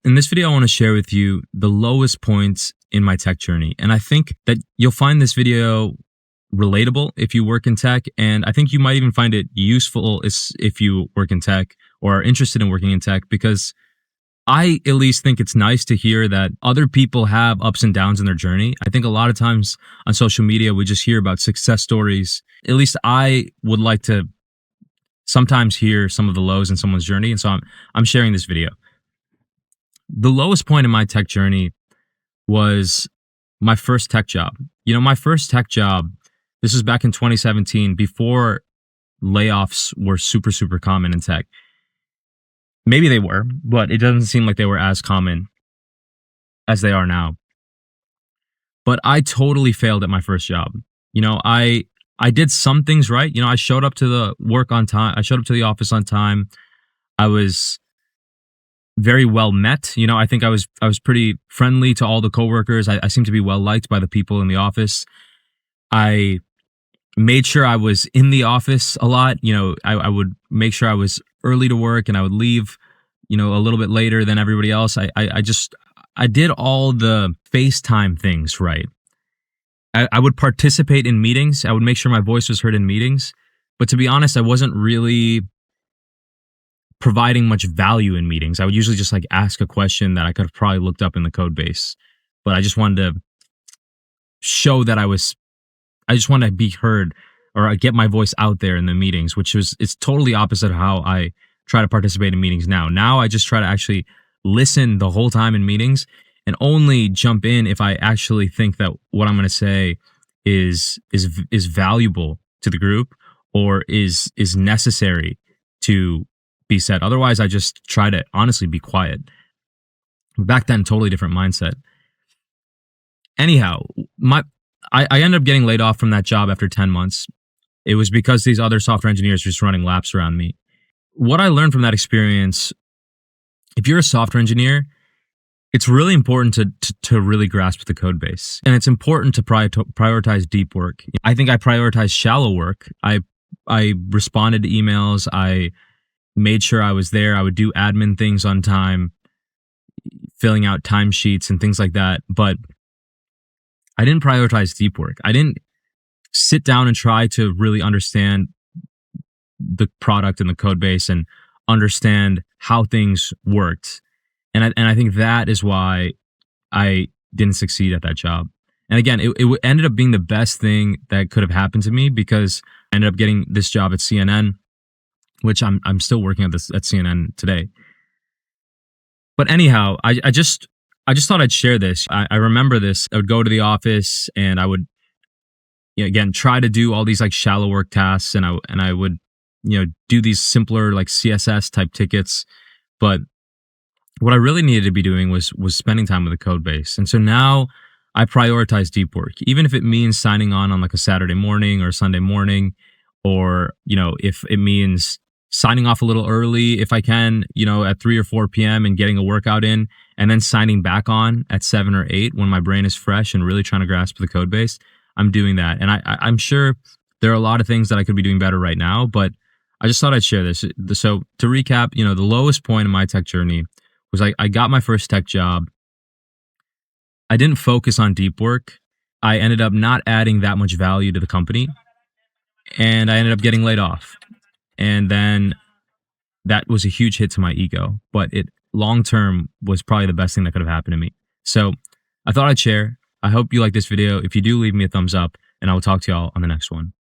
In this video, I want to share with you the lowest points in my tech journey. And I think that you'll find this video relatable if you work in tech. And I think you might even find it useful if you work in tech or are interested in working in tech, because I at least think it's nice to hear that other people have ups and downs in their journey. I think a lot of times on social media, we just hear about success stories. At least I would like to sometimes hear some of the lows in someone's journey. And so I'm sharing this video. The lowest point in my tech journey was my first tech job. My first tech job, this was back in 2017, before layoffs were super, super common in tech. Maybe they were, but it doesn't seem like they were as common as they are now. But I totally failed at my first job. I did some things right. I showed up to the work on time. I showed up to the office on time. I was very well met. I think I was pretty friendly to all the coworkers. I seemed to be well liked by the people in the office. I made sure I was in the office a lot. I would make sure I was early to work, and I would leave, a little bit later than everybody else. I did all the FaceTime things right. I would participate in meetings. I would make sure my voice was heard in meetings. But to be honest, I wasn't really providing much value in meetings. I would usually just ask a question that I could have probably looked up in the code base. But I just wanted to show that I just want to be heard, or get my voice out there in the meetings, it's totally opposite of how I try to participate in meetings now. Now I just try to actually listen the whole time in meetings and only jump in if I actually think that what I'm going to say is valuable to the group or is necessary to be said. Otherwise, I just try to honestly be quiet. Back then, totally different mindset. Anyhow, I ended up getting laid off from that job after 10 months. It was because these other software engineers were just running laps around me. What I learned from that experience, if you're a software engineer, it's really important to really grasp the code base. And it's important to prioritize deep work. I think I prioritized shallow work. I responded to emails. I made sure I was there. I would do admin things on time, filling out timesheets and things like that. But I didn't prioritize deep work. I didn't sit down and try to really understand the product and the code base and understand how things worked. And I think that is why I didn't succeed at that job. And again, it ended up being the best thing that could have happened to me, because I ended up getting this job at CNN, which I'm still working at CNN today. But anyhow, I just thought I'd share this. I remember this. I would go to the office and I would, again, try to do all these shallow work tasks, and I would, do these simpler CSS type tickets. But what I really needed to be doing was spending time with the code base. And so now I prioritize deep work, even if it means signing on a Saturday morning or Sunday morning, or, if it means signing off a little early if I can, at 3 or 4 p.m. and getting a workout in, and then signing back on at 7 or 8 when my brain is fresh and really trying to grasp the code base. I'm doing that. And I'm sure there are a lot of things that I could be doing better right now, but I just thought I'd share this. So to recap, the lowest point in my tech journey was I got my first tech job. I didn't focus on deep work. I ended up not adding that much value to the company, and I ended up getting laid off. And then that was a huge hit to my ego, but it long term was probably the best thing that could have happened to me. So I thought I'd share. I hope you like this video. If you do, leave me a thumbs up, and I will talk to y'all on the next one.